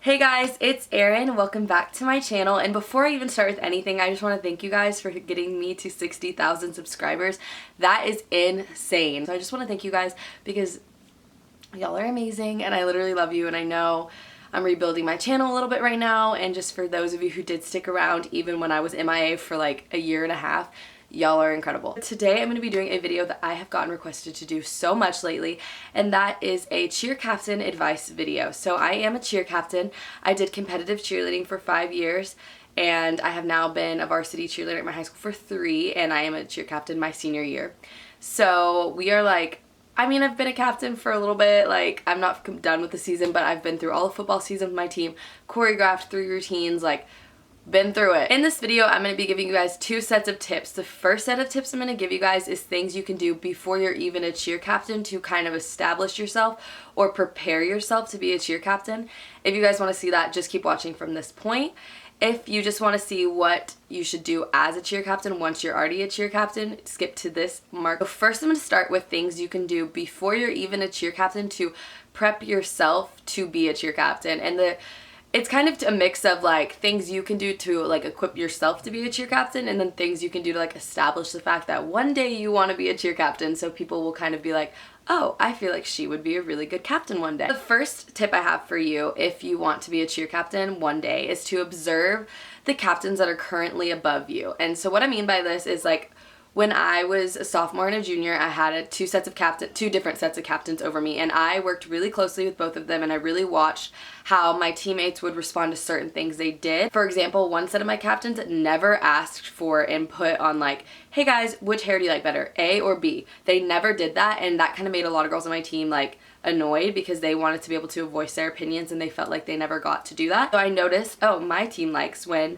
Hey guys, it's Erin. Welcome back to my channel, and before I even start with anything, I just want to thank you guys for getting me to 60,000 subscribers. That is insane. So I just want to thank you guys because y'all are amazing and I literally love you, and I know I'm rebuilding my channel a little bit right now, and just for those of you who did stick around even when I was MIA for like a year and a half, y'all are incredible. Today I'm going to be doing a video that I have gotten requested to do so much lately, and that is a cheer captain advice video. So I am a cheer captain. I did competitive cheerleading for 5 years, and I have now been a varsity cheerleader at my high school for 3, and I am a cheer captain my senior year. So we are like, I've been a captain for a little bit. Like, I'm not done with the season, but I've been through all the football season with my team, choreographed 3 routines, like, been through it. In this video, I'm going to be giving you guys 2 sets of tips. The first set of tips I'm going to give you guys is things you can do before you're even a cheer captain to kind of establish yourself or prepare yourself to be a cheer captain. If you guys want to see that, just keep watching from this point. If you just want to see what you should do as a cheer captain once you're already a cheer captain, skip to this mark. So first I'm going to start with things you can do before you're even a cheer captain to prep yourself to be a cheer captain. And it's kind of a mix of like things you can do to like equip yourself to be a cheer captain, and then things you can do to like establish the fact that one day you want to be a cheer captain, so people will kind of be like, oh, I feel like she would be a really good captain one day. The first tip I have for you if you want to be a cheer captain one day is to observe the captains that are currently above you. And so what I mean by this is, like, when I was a sophomore and a junior, I had two different sets of captains over me, and I worked really closely with both of them, and I really watched how my teammates would respond to certain things they did. For example, one set of my captains never asked for input on like, hey guys, which hair do you like better, A or B? They never did that, and that kind of made a lot of girls on my team like annoyed because they wanted to be able to voice their opinions and they felt like they never got to do that. So I noticed, oh, my team likes when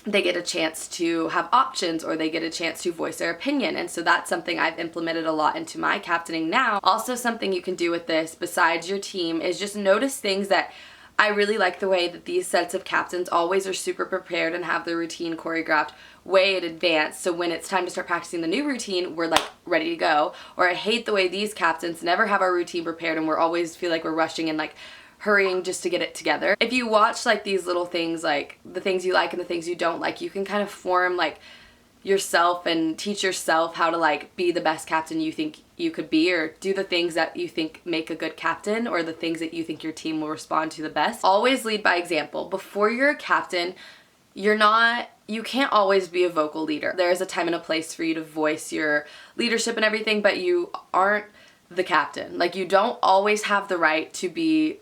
they get a chance to have options, or they get a chance to voice their opinion. And so that's something I've implemented a lot into my captaining now. Also, something you can do with this besides your team is just notice things that I really like the way that these sets of captains always are super prepared and have their routine choreographed way in advance. So when it's time to start practicing the new routine, we're like ready to go. Or I hate the way these captains never have our routine prepared and we're always feel like we're rushing and like hurrying just to get it together. If you watch like these little things, like the things you like and the things you don't like, you can kind of form like yourself and teach yourself how to like be the best captain you think you could be, or do the things that you think make a good captain, or the things that you think your team will respond to the best. Always lead by example. Before you're a captain, you can't always be a vocal leader. There's a time and a place for you to voice your leadership and everything, but you aren't the captain. Like, you don't always have the right to be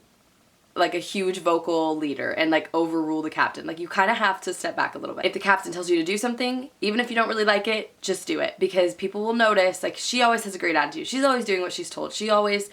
like a huge vocal leader and like overrule the captain. Like, you kind of have to step back a little bit. If the captain tells you to do something, even if you don't really like it, just do it, because people will notice. Like, she always has a great attitude. She's always doing what she's told. She always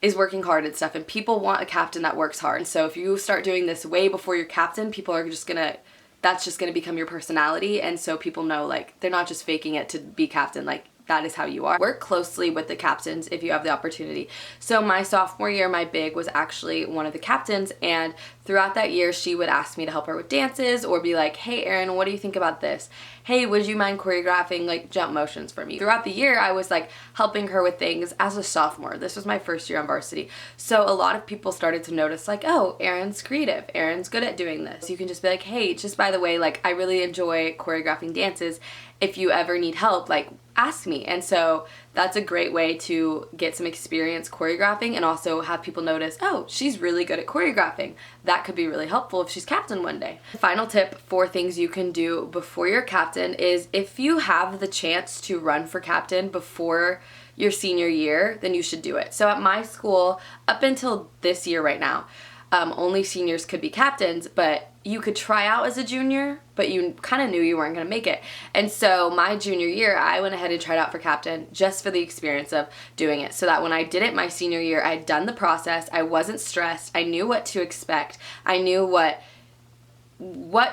is working hard and stuff, and people want a captain that works hard. And so if you start doing this way before you're captain, people are just gonna, that's just gonna become your personality. And so people know, like, they're not just faking it to be captain. Like, that is how you are. Work closely with the captains if you have the opportunity. So my sophomore year, my big was actually one of the captains, and throughout that year she would ask me to help her with dances, or be like, hey Erin, what do you think about this? Hey, would you mind choreographing like jump motions for me? Throughout the year I was like helping her with things as a sophomore. This was my first year on varsity. So a lot of people started to notice, like, oh, Erin's creative, Erin's good at doing this. You can just be like, hey, just by the way, like, I really enjoy choreographing dances. If you ever need help, like, ask me. And so that's a great way to get some experience choreographing and also have people notice, oh, she's really good at choreographing. That could be really helpful if she's captain one day. The final tip for things you can do before you're captain is, if you have the chance to run for captain before your senior year, then you should do it. So at my school, up until this year right now, only seniors could be captains, but you could try out as a junior, but you kind of knew you weren't going to make it. And so my junior year, I went ahead and tried out for captain just for the experience of doing it, so that when I did it my senior year, I had done the process, I wasn't stressed, I knew what to expect, I knew what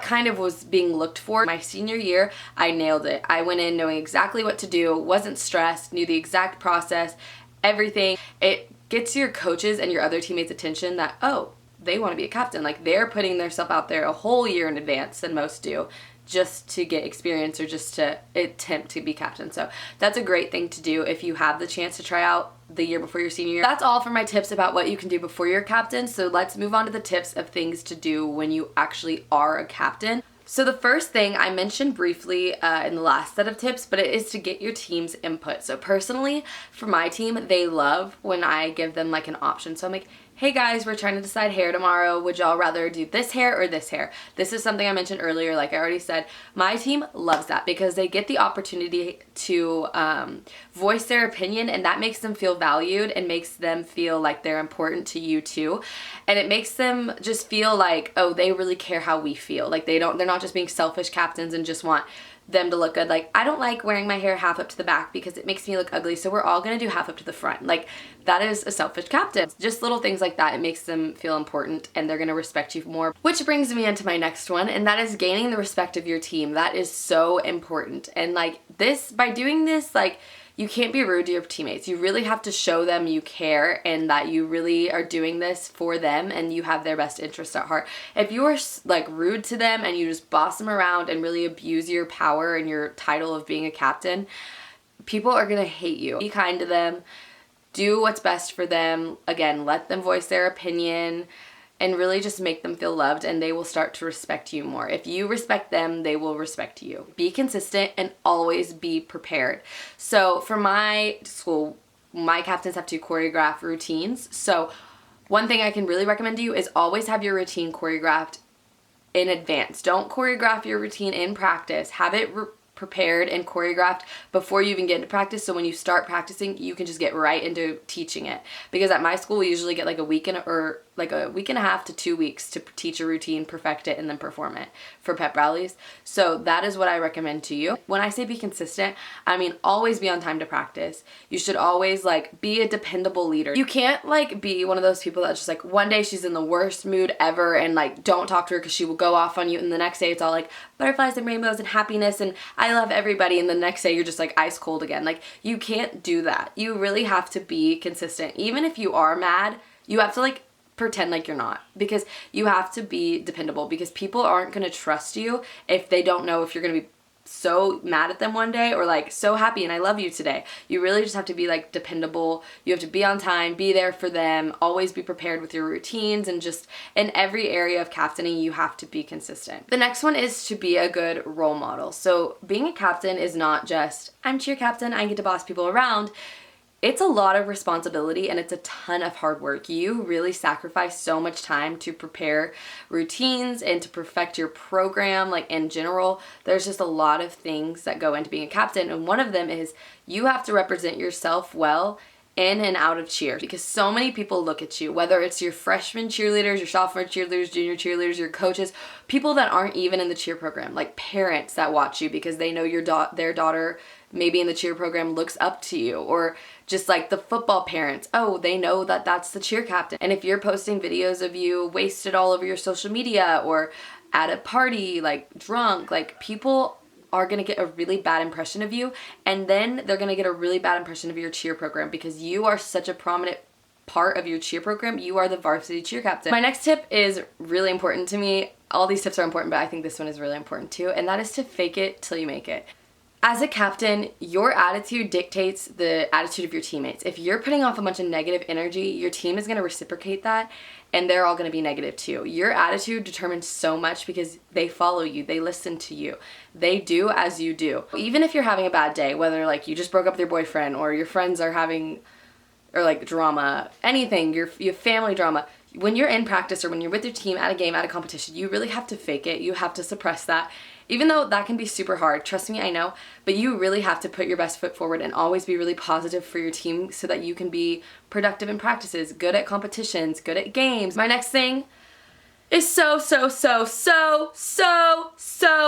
kind of was being looked for. My senior year, I nailed it. I went in knowing exactly what to do, wasn't stressed, knew the exact process, everything. It gets your coaches and your other teammates' attention that, oh, they want to be a captain. Like, they're putting themselves out there a whole year in advance than most do, just to get experience or just to attempt to be captain. So that's a great thing to do if you have the chance to try out the year before your senior year. That's all for my tips about what you can do before you're a captain. So let's move on to the tips of things to do when you actually are a captain. So the first thing I mentioned briefly in the last set of tips, but it is to get your team's input. So personally, for my team, they love when I give them like an option. So I'm like, hey guys, we're trying to decide hair tomorrow. Would y'all rather do this hair or this hair? This is something I mentioned earlier, like I already said. My team loves that because they get the opportunity to voice their opinion, and that makes them feel valued and makes them feel like they're important to you too. And it makes them just feel like, oh, they really care how we feel. Like they're not just being selfish captains and just want them to look good. Like, I don't like wearing my hair half up to the back because it makes me look ugly, so we're all gonna do half up to the front. Like, that is a selfish captain. Just little things like that, it makes them feel important and they're gonna respect you more. Which brings me into my next one, and that is gaining the respect of your team. That is so important. And like this, by doing this, like, you can't be rude to your teammates. You really have to show them you care and that you really are doing this for them and you have their best interest at heart. If you are like rude to them and you just boss them around and really abuse your power and your title of being a captain, people are gonna hate you. Be kind to them. Do what's best for them. Again, let them voice their opinion and really just make them feel loved, and they will start to respect you more. If you respect them, they will respect you. Be consistent and always be prepared. So for my school, my captains have to choreograph routines. So one thing I can really recommend to you is always have your routine choreographed in advance. Don't choreograph your routine in practice. Have it prepared and choreographed before you even get into practice, so when you start practicing you can just get right into teaching it. Because at my school we usually get like a week and a half to 2 weeks to teach a routine, perfect it, and then perform it for pep rallies. So that is what I recommend to you. When I say be consistent, I mean always be on time to practice. You should always like be a dependable leader. You can't like be one of those people that's just like one day she's in the worst mood ever and like don't talk to her because she will go off on you, and the next day it's all like butterflies and rainbows and happiness and I love everybody, and the next day you're just like ice cold again. Like, you can't do that. You really have to be consistent. Even if you are mad, you have to like pretend like you're not, because you have to be dependable, because people aren't going to trust you if they don't know if you're going to be so mad at them one day or like so happy and I love you today. You really just have to be like dependable. You have to be on time, be there for them, always be prepared with your routines, and just in every area of captaining you have to be consistent. The next one is to be a good role model. So being a captain is not just I'm cheer captain, I get to boss people around. It's a lot of responsibility and it's a ton of hard work. You really sacrifice so much time to prepare routines and to perfect your program. Like in general, there's just a lot of things that go into being a captain, and one of them is you have to represent yourself well in and out of cheer, because so many people look at you, whether it's your freshman cheerleaders, your sophomore cheerleaders, junior cheerleaders, your coaches, people that aren't even in the cheer program, like parents that watch you because they know their daughter maybe in the cheer program looks up to you, or just like the football parents, oh, they know that that's the cheer captain. And if you're posting videos of you wasted all over your social media or at a party, like drunk, like people are going to get a really bad impression of you, and then they're going to get a really bad impression of your cheer program because you are such a prominent part of your cheer program. You are the varsity cheer captain. My next tip is really important to me. All these tips are important, but I think this one is really important too, and that is to fake it till you make it. As a captain, your attitude dictates the attitude of your teammates. If you're putting off a bunch of negative energy, your team is going to reciprocate that, and they're all going to be negative too. Your attitude determines so much because they follow you, they listen to you, they do as you do. Even if you're having a bad day, whether like you just broke up with your boyfriend or your friends are having, or like drama, anything, you have family drama, when you're in practice or when you're with your team at a game, at a competition, you really have to fake it. You have to suppress that. Even though that can be super hard, trust me, I know, but you really have to put your best foot forward and always be really positive for your team so that you can be productive in practices, good at competitions, good at games. My next thing is so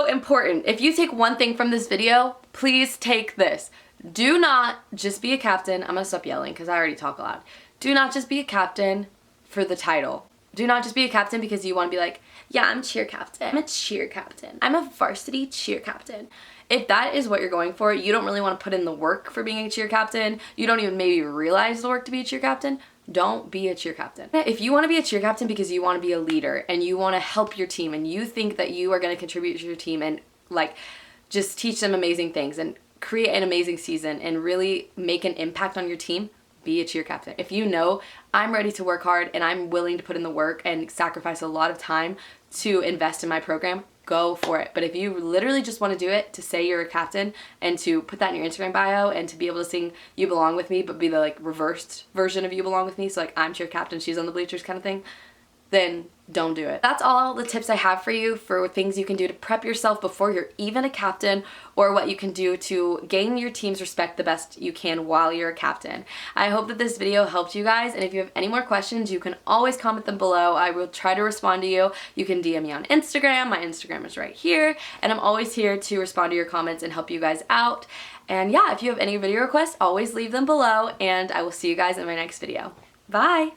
important. If you take one thing from this video, please take this. Do not just be a captain. I'm gonna stop yelling because I already talk a lot. Do not just be a captain for the title. Do not just be a captain because you want to be like, yeah, I'm cheer captain. I'm a cheer captain. I'm a varsity cheer captain. If that is what you're going for, you don't really want to put in the work for being a cheer captain, you don't even maybe realize the work to be a cheer captain, don't be a cheer captain. If you want to be a cheer captain because you want to be a leader and you want to help your team and you think that you are going to contribute to your team and like just teach them amazing things and create an amazing season and really make an impact on your team, be a cheer captain. If you know I'm ready to work hard and I'm willing to put in the work and sacrifice a lot of time to invest in my program, go for it. But if you literally just want to do it to say you're a captain and to put that in your Instagram bio and to be able to sing You Belong With Me, but be the like reversed version of You Belong With Me, so like I'm cheer captain, she's on the bleachers kind of thing, then don't do it. That's all the tips I have for you for things you can do to prep yourself before you're even a captain, or what you can do to gain your team's respect the best you can while you're a captain. I hope that this video helped you guys, and if you have any more questions, you can always comment them below. I will try to respond to you. You can DM me on Instagram. My Instagram is right here, and I'm always here to respond to your comments and help you guys out. And yeah, if you have any video requests, always leave them below, and I will see you guys in my next video. Bye!